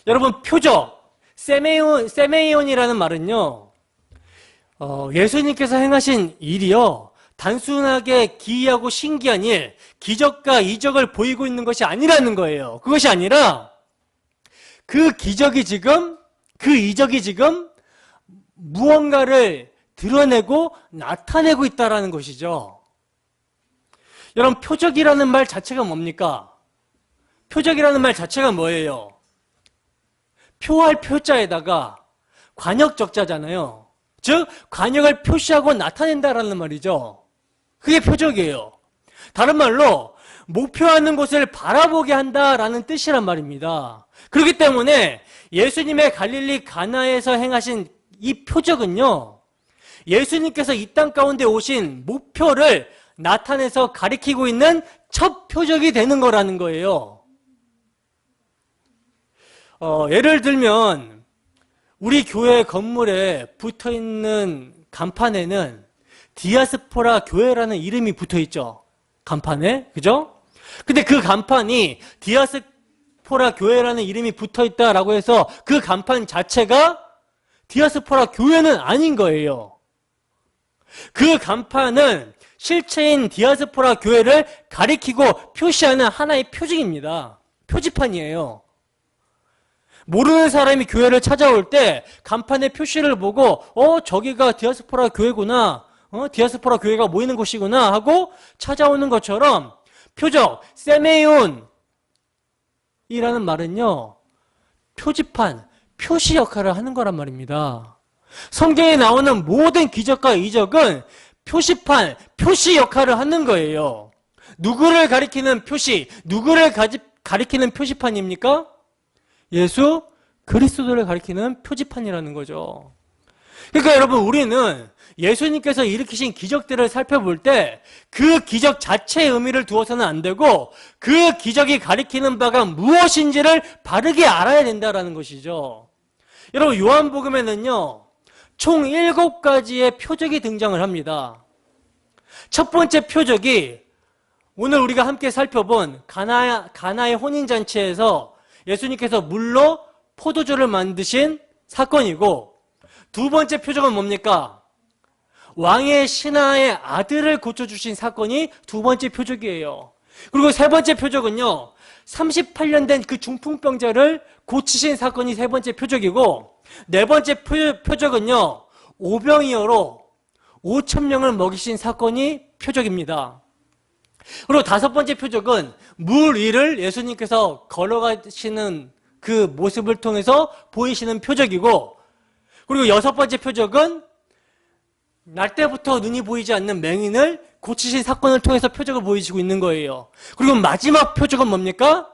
여러분, 표적, 세메이온이라는 말은요, 예수님께서 행하신 일이요, 단순하게 기이하고 신기한 일, 기적과 이적을 보이고 있는 것이 아니라는 거예요. 그것이 아니라 그 이적이 지금 무언가를 드러내고 나타내고 있다는 것이죠. 여러분, 표적이라는 말 자체가 뭡니까? 표적이라는 말 자체가 뭐예요? 표할 표자에다가 관역 적자잖아요. 즉, 관역을 표시하고 나타낸다라는 말이죠. 그게 표적이에요. 다른 말로 목표하는 곳을 바라보게 한다라는 뜻이란 말입니다. 그렇기 때문에 예수님의 갈릴리 가나에서 행하신 이 표적은요, 예수님께서 이 땅 가운데 오신 목표를 나타내서 가리키고 있는 첫 표적이 되는 거라는 거예요. 예를 들면 우리 교회 건물에 붙어있는 간판에는 디아스포라 교회라는 이름이 붙어있죠. 간판에, 그죠? 근데 그 간판이 디아스포라 교회라는 이름이 붙어있다라고 해서 그 간판 자체가 디아스포라 교회는 아닌 거예요. 그 간판은 실체인 디아스포라 교회를 가리키고 표시하는 하나의 표징입니다. 표지판이에요. 모르는 사람이 교회를 찾아올 때 간판의 표시를 보고 저기가 디아스포라 교회구나, 디아스포라 교회가 모이는 곳이구나 하고 찾아오는 것처럼 표적, 세메이온이라는 말은요, 표지판, 표시 역할을 하는 거란 말입니다. 성경에 나오는 모든 기적과 이적은 표시판, 표시 역할을 하는 거예요. 누구를 가리키는 표시, 누구를 가리키는 표시판입니까? 예수 그리스도를 가리키는 표지판이라는 거죠. 그러니까 여러분, 우리는 예수님께서 일으키신 기적들을 살펴볼 때 그 기적 자체의 의미를 두어서는 안 되고 그 기적이 가리키는 바가 무엇인지를 바르게 알아야 된다는 것이죠. 여러분, 요한복음에는요, 총 7가지의 표적이 등장을 합니다. 첫 번째 표적이 오늘 우리가 함께 살펴본 가나의 혼인잔치에서 예수님께서 물로 포도주를 만드신 사건이고, 두 번째 표적은 뭡니까? 왕의 신하의 아들을 고쳐주신 사건이 두 번째 표적이에요. 그리고 세 번째 표적은요, 38년 된 그 중풍병자를 고치신 사건이 세 번째 표적이고, 네 번째 표적은요, 오병이어로 5,000명을 먹이신 사건이 표적입니다. 그리고 다섯 번째 표적은 물 위를 예수님께서 걸어가시는 그 모습을 통해서 보이시는 표적이고, 그리고 여섯 번째 표적은 날 때부터 눈이 보이지 않는 맹인을 고치신 사건을 통해서 표적을 보여주고 있는 거예요. 그리고 마지막 표적은 뭡니까?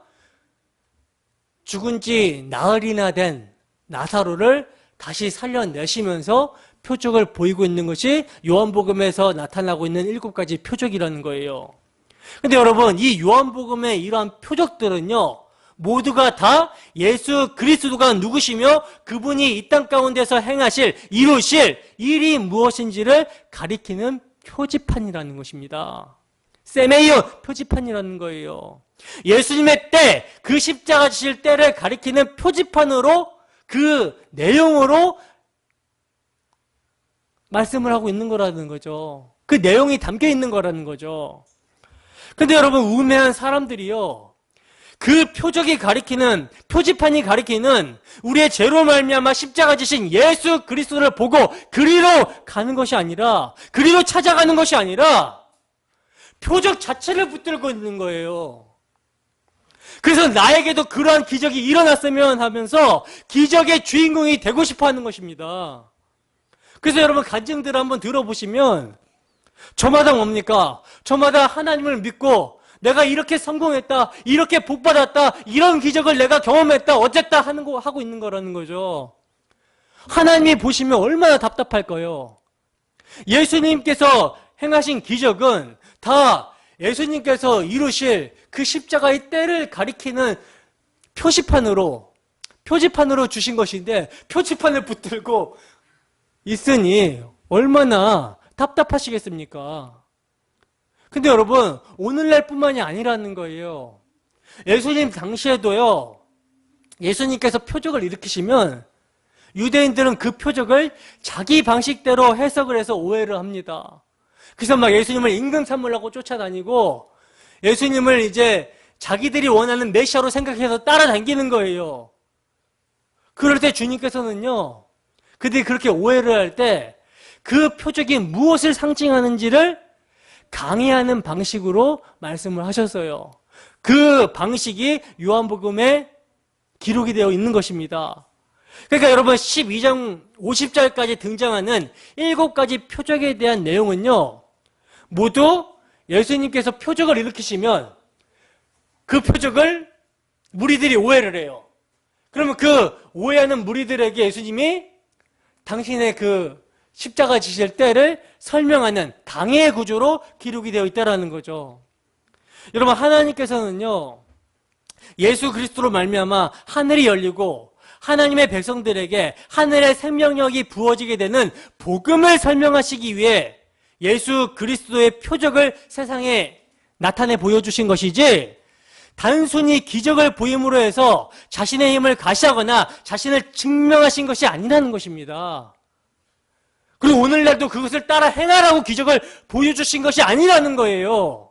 죽은 지 나흘이나 된 나사로를 다시 살려내시면서 표적을 보이고 있는 것이 요한복음에서 나타나고 있는 7가지 표적이라는 거예요. 근데 여러분, 이 요한복음의 이러한 표적들은요, 모두가 다 예수 그리스도가 누구시며 그분이 이 땅 가운데서 행하실, 이루실 일이 무엇인지를 가리키는 표지판이라는 것입니다. 세메이온, 표지판이라는 거예요. 예수님의 때, 그 십자가 지실 때를 가리키는 표지판으로, 그 내용으로 말씀을 하고 있는 거라는 거죠. 그 내용이 담겨 있는 거라는 거죠. 근데 여러분, 우매한 사람들이요, 그 표적이 가리키는, 표지판이 가리키는 우리의 죄로 말미암아 십자가 지신 예수 그리스도를 보고 그리로 가는 것이 아니라, 그리로 찾아가는 것이 아니라 표적 자체를 붙들고 있는 거예요. 그래서 나에게도 그러한 기적이 일어났으면 하면서 기적의 주인공이 되고 싶어 하는 것입니다. 그래서 여러분, 간증들을 한번 들어보시면 저마다 뭡니까? 저마다 하나님을 믿고 내가 이렇게 성공했다, 이렇게 복받았다, 이런 기적을 내가 경험했다, 어쨌다 하고 있는 거라는 거죠. 하나님이 보시면 얼마나 답답할까요? 예수님께서 행하신 기적은 다 예수님께서 이루실 그 십자가의 때를 가리키는 표지판으로 주신 것인데, 표지판을 붙들고 있으니 얼마나 답답하시겠습니까? 근데 여러분, 오늘날 뿐만이 아니라는 거예요. 예수님 당시에도요, 예수님께서 표적을 일으키시면 유대인들은 그 표적을 자기 방식대로 해석을 해서 오해를 합니다. 그래서 막 예수님을 임금 삼으려고 쫓아다니고 예수님을 이제 자기들이 원하는 메시아로 생각해서 따라다니는 거예요. 그럴 때 주님께서는요, 그들이 그렇게 오해를 할 때 그 표적이 무엇을 상징하는지를 강의하는 방식으로 말씀을 하셨어요. 그 방식이 요한복음에 기록이 되어 있는 것입니다. 그러니까 여러분 12장 50절까지 등장하는 7가지 표적에 대한 내용은요, 모두 예수님께서 표적을 일으키시면 그 표적을 무리들이 오해를 해요. 그러면 그 오해하는 무리들에게 예수님이 당신의 그 십자가 지실 때를 설명하는 강해 구조로 기록이 되어 있다는 거죠. 여러분, 하나님께서는요, 예수 그리스도로 말미암아 하늘이 열리고 하나님의 백성들에게 하늘의 생명력이 부어지게 되는 복음을 설명하시기 위해 예수 그리스도의 표적을 세상에 나타내 보여주신 것이지, 단순히 기적을 보임으로 해서 자신의 힘을 가시하거나 자신을 증명하신 것이 아니라는 것입니다. 그리고 오늘날도 그것을 따라 행하라고 기적을 보여주신 것이 아니라는 거예요.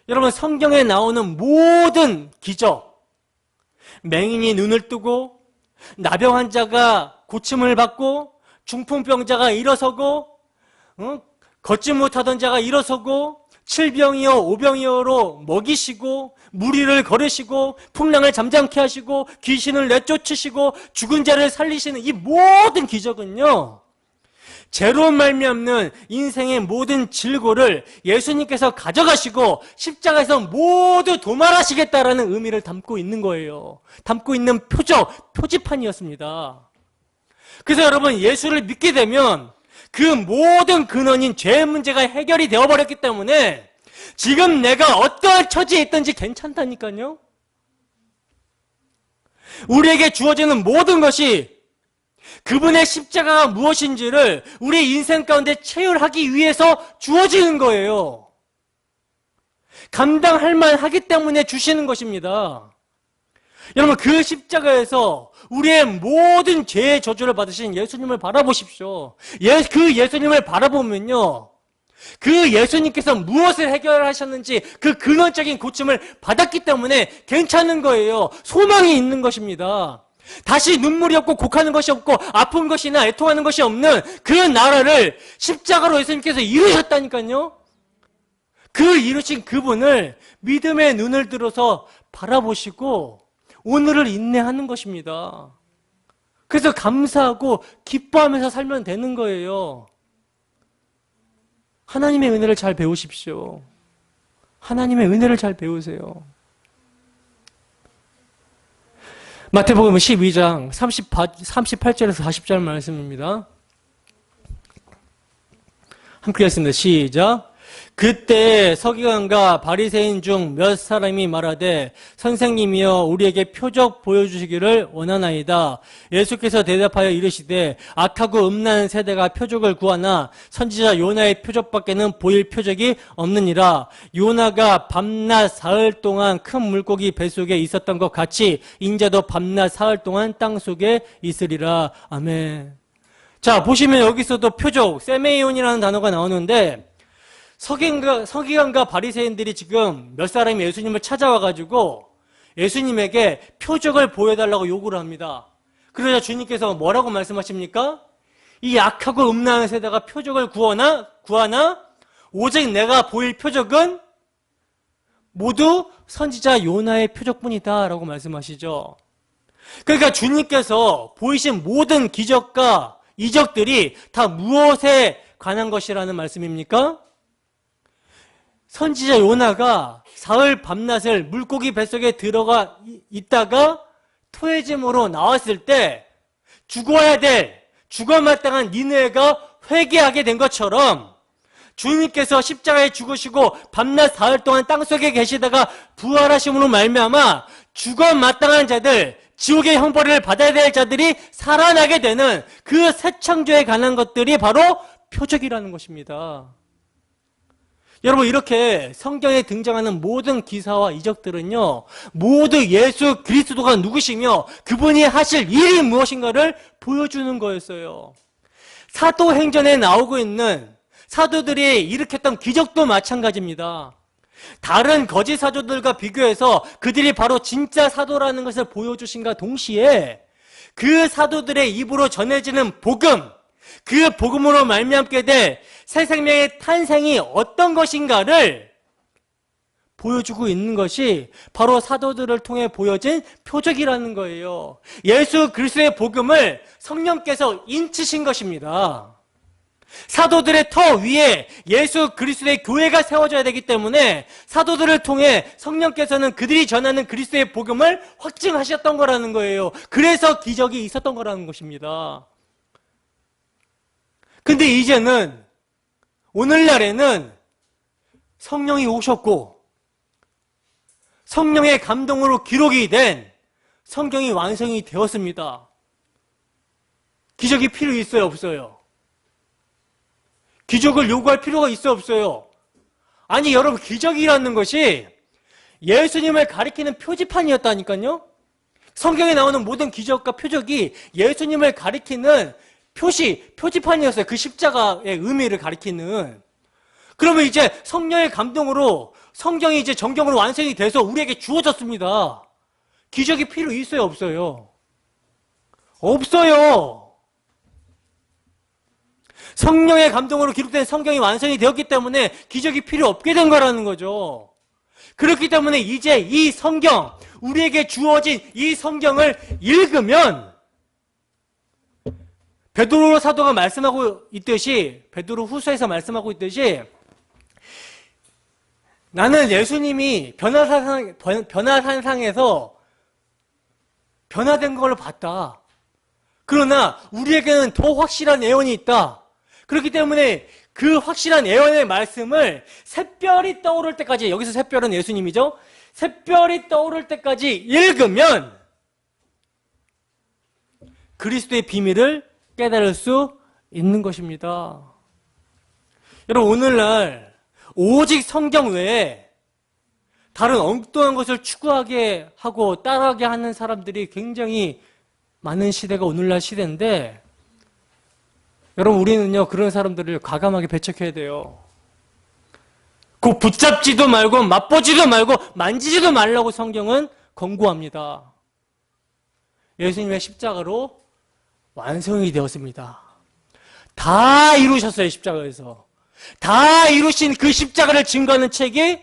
여러분, 성경에 나오는 모든 기적, 맹인이 눈을 뜨고 나병 환자가 고침을 받고 중풍병자가 일어서고 걷지 못하던 자가 일어서고 칠병이요 오병이어로 먹이시고 무리를 거르시고 풍랑을 잠잠케 하시고 귀신을 내쫓으시고 죽은 자를 살리시는 이 모든 기적은요, 죄로 말미암는 인생의 모든 질고를 예수님께서 가져가시고 십자가에서 모두 도말하시겠다라는 의미를 담고 있는 거예요. 담고 있는 표지판이었습니다. 그래서 여러분, 예수를 믿게 되면 그 모든 근원인 죄의 문제가 해결이 되어버렸기 때문에 지금 내가 어떠한 처지에 있든지 괜찮다니까요. 우리에게 주어지는 모든 것이 그분의 십자가가 무엇인지를 우리 인생 가운데 체휼하기 위해서 주어지는 거예요. 감당할 만하기 때문에 주시는 것입니다. 여러분, 그 십자가에서 우리의 모든 죄의 저주를 받으신 예수님을 바라보십시오. 그 예수님을 바라보면요, 그 예수님께서 무엇을 해결하셨는지 그 근원적인 고침을 받았기 때문에 괜찮은 거예요. 소망이 있는 것입니다. 다시 눈물이 없고 곡하는 것이 없고 아픈 것이나 애통하는 것이 없는 그 나라를 십자가로 예수님께서 이루셨다니까요. 그 이루신 그분을 믿음의 눈을 들어서 바라보시고 오늘을 인내하는 것입니다. 그래서 감사하고 기뻐하면서 살면 되는 거예요. 하나님의 은혜를 잘 배우십시오. 하나님의 은혜를 잘 배우세요. 마태복음 12장 38절에서 40절 말씀입니다. 함께 읽겠습니다. 시작. 그때 서기관과 바리새인 중 몇 사람이 말하되 선생님이여 우리에게 표적 보여주시기를 원하나이다. 예수께서 대답하여 이르시되 악하고 음란한 세대가 표적을 구하나 선지자 요나의 표적밖에는 보일 표적이 없느니라. 요나가 밤낮 사흘 동안 큰 물고기 뱃속에 있었던 것 같이 인자도 밤낮 사흘 동안 땅속에 있으리라. 아멘. 자, 보시면 여기서도 표적, 세메이온이라는 단어가 나오는데 서기관과 바리새인들이 지금 몇 사람이 예수님을 찾아와가지고 예수님에게 표적을 보여달라고 요구를 합니다. 그러자 주님께서 뭐라고 말씀하십니까? 이 악하고 음란한 세대가 표적을 구하나 오직 내가 보일 표적은 모두 선지자 요나의 표적뿐이다 라고 말씀하시죠. 그러니까 주님께서 보이신 모든 기적과 이적들이 다 무엇에 관한 것이라는 말씀입니까? 선지자 요나가 사흘 밤낮을 물고기 뱃속에 들어가 있다가 토해짐으로 나왔을 때 죽어 마땅한 니느웨가 회개하게 된 것처럼 주님께서 십자가에 죽으시고 밤낮 사흘 동안 땅속에 계시다가 부활하심으로 말미암아 죽어 마땅한 자들, 지옥의 형벌을 받아야 될 자들이 살아나게 되는 그 새 창조에 관한 것들이 바로 표적이라는 것입니다. 여러분, 이렇게 성경에 등장하는 모든 기사와 이적들은요, 모두 예수 그리스도가 누구시며 그분이 하실 일이 무엇인가를 보여주는 거였어요. 사도행전에 나오고 있는 사도들이 일으켰던 기적도 마찬가지입니다. 다른 거짓 사도들과 비교해서 그들이 바로 진짜 사도라는 것을 보여주신과 동시에 그 사도들의 입으로 전해지는 복음, 그 복음으로 말미암게 될 새 생명의 탄생이 어떤 것인가를 보여주고 있는 것이 바로 사도들을 통해 보여진 표적이라는 거예요. 예수 그리스도의 복음을 성령께서 인치신 것입니다. 사도들의 터 위에 예수 그리스도의 교회가 세워져야 되기 때문에 사도들을 통해 성령께서는 그들이 전하는 그리스도의 복음을 확증하셨던 거라는 거예요. 그래서 기적이 있었던 거라는 것입니다. 근데 이제는 오늘날에는 성령이 오셨고 성령의 감동으로 기록이 된 성경이 완성이 되었습니다. 기적이 필요 있어요, 없어요? 기적을 요구할 필요가 있어요, 없어요? 아니, 여러분, 기적이라는 것이 예수님을 가리키는 표지판이었다니까요? 성경에 나오는 모든 기적과 표적이 예수님을 가리키는 표지판이었어요. 그 십자가의 의미를 가리키는. 그러면 이제 성령의 감동으로 성경이 이제 정경으로 완성이 돼서 우리에게 주어졌습니다. 기적이 필요 있어요, 없어요? 없어요. 성령의 감동으로 기록된 성경이 완성이 되었기 때문에 기적이 필요 없게 된 거라는 거죠. 그렇기 때문에 이제 이 성경, 우리에게 주어진 이 성경을 읽으면 베드로 사도가 말씀하고 있듯이, 베드로 후서에서 말씀하고 있듯이, 나는 예수님이 변화산상에서 변화된 걸 봤다. 그러나 우리에게는 더 확실한 예언이 있다. 그렇기 때문에 그 확실한 예언의 말씀을 샛별이 떠오를 때까지, 여기서 샛별은 예수님이죠. 샛별이 떠오를 때까지 읽으면 그리스도의 비밀을 깨달을 수 있는 것입니다. 여러분, 오늘날 오직 성경 외에 다른 엉뚱한 것을 추구하게 하고 따라하게 하는 사람들이 굉장히 많은 시대가 오늘날 시대인데, 여러분, 우리는요, 그런 사람들을 과감하게 배척해야 돼요. 곧 붙잡지도 말고 맛보지도 말고 만지지도 말라고 성경은 권고합니다. 예수님의 십자가로 완성이 되었습니다. 다 이루셨어요, 십자가에서. 다 이루신 그 십자가를 증거하는 책이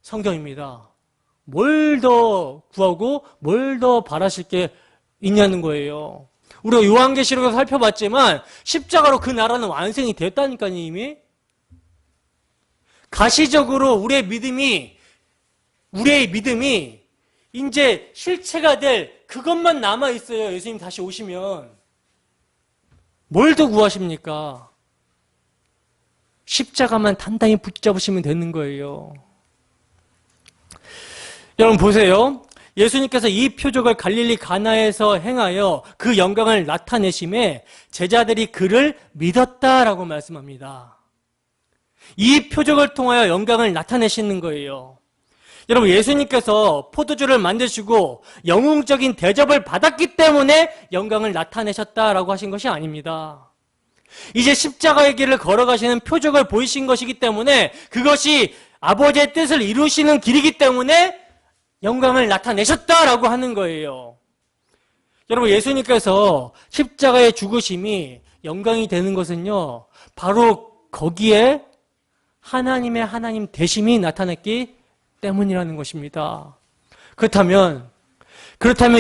성경입니다. 뭘 더 구하고 뭘 더 바라실 게 있냐는 거예요. 우리가 요한계시록에서 살펴봤지만 십자가로 그 나라는 완성이 됐다니까요, 이미. 가시적으로 우리의 믿음이 이제 실체가 될 그것만 남아있어요. 예수님 다시 오시면. 뭘 더 구하십니까? 십자가만 단단히 붙잡으시면 되는 거예요. 여러분 보세요. 예수님께서 이 표적을 갈릴리 가나에서 행하여 그 영광을 나타내심에 제자들이 그를 믿었다라고 말씀합니다. 이 표적을 통하여 영광을 나타내시는 거예요. 여러분, 예수님께서 포도주를 만드시고 영웅적인 대접을 받았기 때문에 영광을 나타내셨다라고 하신 것이 아닙니다. 이제 십자가의 길을 걸어가시는 표적을 보이신 것이기 때문에, 그것이 아버지의 뜻을 이루시는 길이기 때문에 영광을 나타내셨다라고 하는 거예요. 여러분, 예수님께서 십자가의 죽으심이 영광이 되는 것은요, 바로 거기에 하나님 되심이 나타났기 때문이라는 것입니다. 그렇다면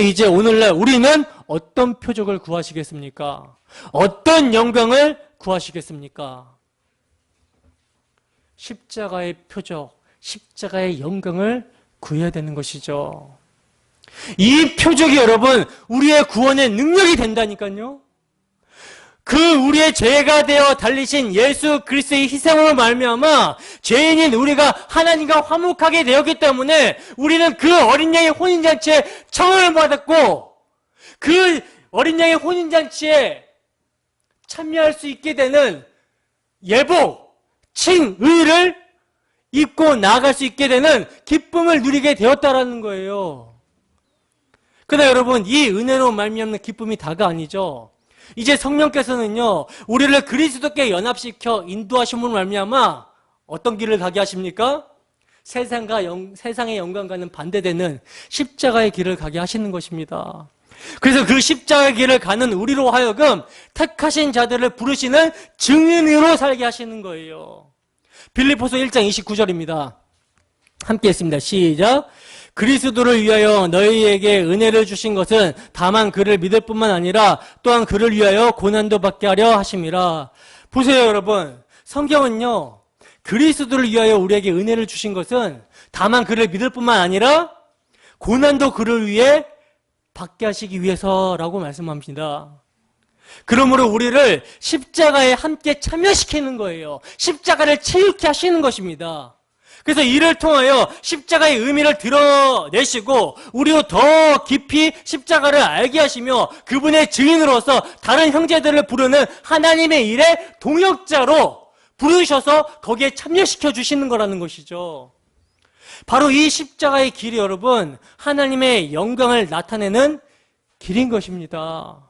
이제 오늘날 우리는 어떤 표적을 구하시겠습니까? 어떤 영광을 구하시겠습니까? 십자가의 표적, 십자가의 영광을 구해야 되는 것이죠. 이 표적이 여러분, 우리의 구원의 능력이 된다니까요. 그 우리의 죄가 되어 달리신 예수 그리스도의 희생으로 말미암아 죄인인 우리가 하나님과 화목하게 되었기 때문에 우리는 그 어린 양의 혼인잔치에 청을 받았고, 그 어린 양의 혼인잔치에 참여할 수 있게 되는 예복, 칭의를 입고 나아갈 수 있게 되는 기쁨을 누리게 되었다라는 거예요. 그러나 여러분, 이 은혜로 말미암는 기쁨이 다가 아니죠. 이제 성령께서는요, 우리를 그리스도께 연합시켜 인도하심으로 말미암아 어떤 길을 가게 하십니까? 세상의 영광과는 반대되는 십자가의 길을 가게 하시는 것입니다. 그래서 그 십자가의 길을 가는 우리로 하여금 택하신 자들을 부르시는 증인으로 살게 하시는 거예요. 빌립보서 1장 29절입니다. 함께 했습니다. 시작. 그리스도를 위하여 너희에게 은혜를 주신 것은 다만 그를 믿을 뿐만 아니라 또한 그를 위하여 고난도 받게 하려 하심이라. 보세요, 여러분. 성경은요, 그리스도를 위하여 우리에게 은혜를 주신 것은 다만 그를 믿을 뿐만 아니라 고난도 그를 위해 받게 하시기 위해서라고 말씀합니다. 그러므로 우리를 십자가에 함께 참여시키는 거예요. 십자가를 체육케 하시는 것입니다. 그래서 이를 통하여 십자가의 의미를 드러내시고 우리로 더 깊이 십자가를 알게 하시며 그분의 증인으로서 다른 형제들을 부르는 하나님의 일의 동역자로 부르셔서 거기에 참여시켜 주시는 거라는 것이죠. 바로 이 십자가의 길이 여러분, 하나님의 영광을 나타내는 길인 것입니다.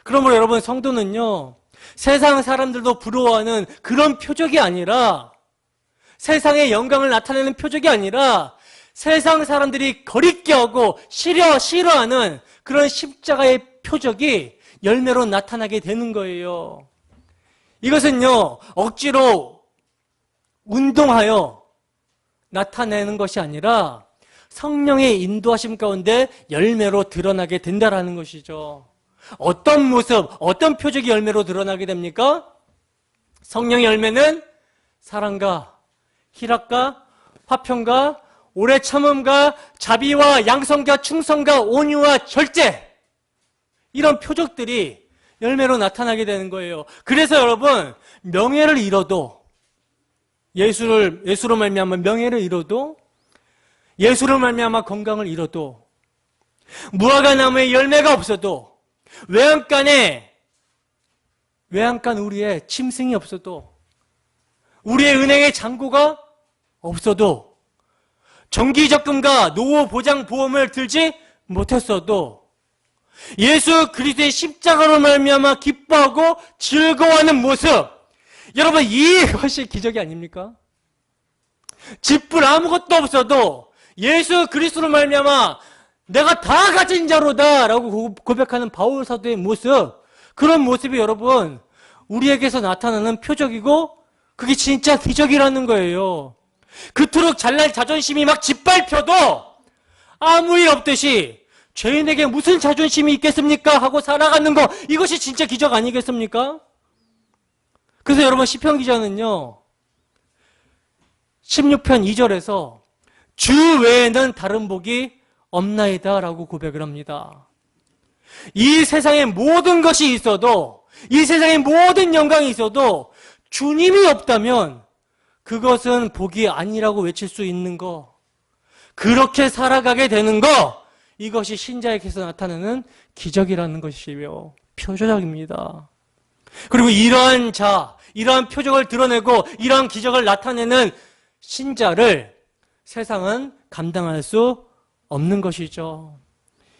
그러므로 여러분, 성도는요, 세상 사람들도 부러워하는 그런 표적이 아니라, 세상의 영광을 나타내는 표적이 아니라 세상 사람들이 거리끼하고 싫어하는 그런 십자가의 표적이 열매로 나타나게 되는 거예요. 이것은요, 억지로 운동하여 나타내는 것이 아니라 성령의 인도하심 가운데 열매로 드러나게 된다라는 것이죠. 어떤 모습, 어떤 표적이 열매로 드러나게 됩니까? 성령의 열매는 사랑과 희락과 화평과 오래 참음과 자비와 양성과 충성과 온유와 절제, 이런 표적들이 열매로 나타나게 되는 거예요. 그래서 여러분, 명예를 잃어도, 예수로 말미암아 명예를 잃어도, 예수로 말미암아 건강을 잃어도, 무화과 나무에 열매가 없어도, 외양간 우리의 짐승이 없어도, 우리의 은행에 잔고가 없어도, 정기적금과 노후보장보험을 들지 못했어도, 예수 그리스도의 십자가로 말미암아 기뻐하고 즐거워하는 모습, 여러분, 이것이 기적이 아닙니까? 집불 아무것도 없어도 예수 그리스도로 말미암아 내가 다 가진 자로다 라고 고백하는 바울 사도의 모습, 그런 모습이 여러분 우리에게서 나타나는 표적이고 그게 진짜 기적이라는 거예요. 그토록 잘난 자존심이 막 짓밟혀도 아무 일 없듯이 죄인에게 무슨 자존심이 있겠습니까? 하고 살아가는 거, 이것이 진짜 기적 아니겠습니까? 그래서 여러분, 시편 기자는요 16편 2절에서 주 외에는 다른 복이 없나이다 라고 고백을 합니다. 이 세상에 모든 것이 있어도, 이 세상에 모든 영광이 있어도 주님이 없다면 그것은 복이 아니라고 외칠 수 있는 거, 그렇게 살아가게 되는 거, 이것이 신자에게서 나타나는 기적이라는 것이며 표적입니다. 그리고 이러한 표적을 드러내고 이러한 기적을 나타내는 신자를 세상은 감당할 수 없는 것이죠.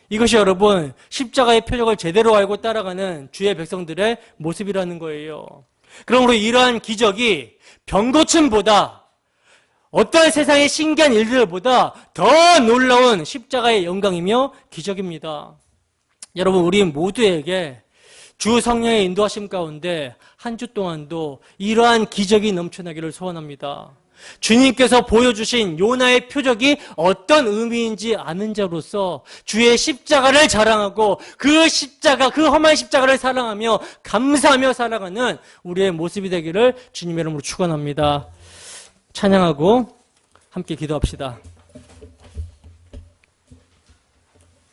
이것이 여러분 십자가의 표적을 제대로 알고 따라가는 주의 백성들의 모습이라는 거예요. 그러므로 이러한 기적이 병고침보다 어떠한 세상의 신기한 일들보다 더 놀라운 십자가의 영광이며 기적입니다. 여러분, 우리 모두에게 주 성령의 인도하심 가운데 한 주 동안도 이러한 기적이 넘쳐나기를 소원합니다. 주님께서 보여주신 요나의 표적이 어떤 의미인지 아는 자로서 주의 십자가를 자랑하고 그 험한 십자가를 사랑하며 감사하며 살아가는 우리의 모습이 되기를 주님의 이름으로 축원합니다. 찬양하고 함께 기도합시다.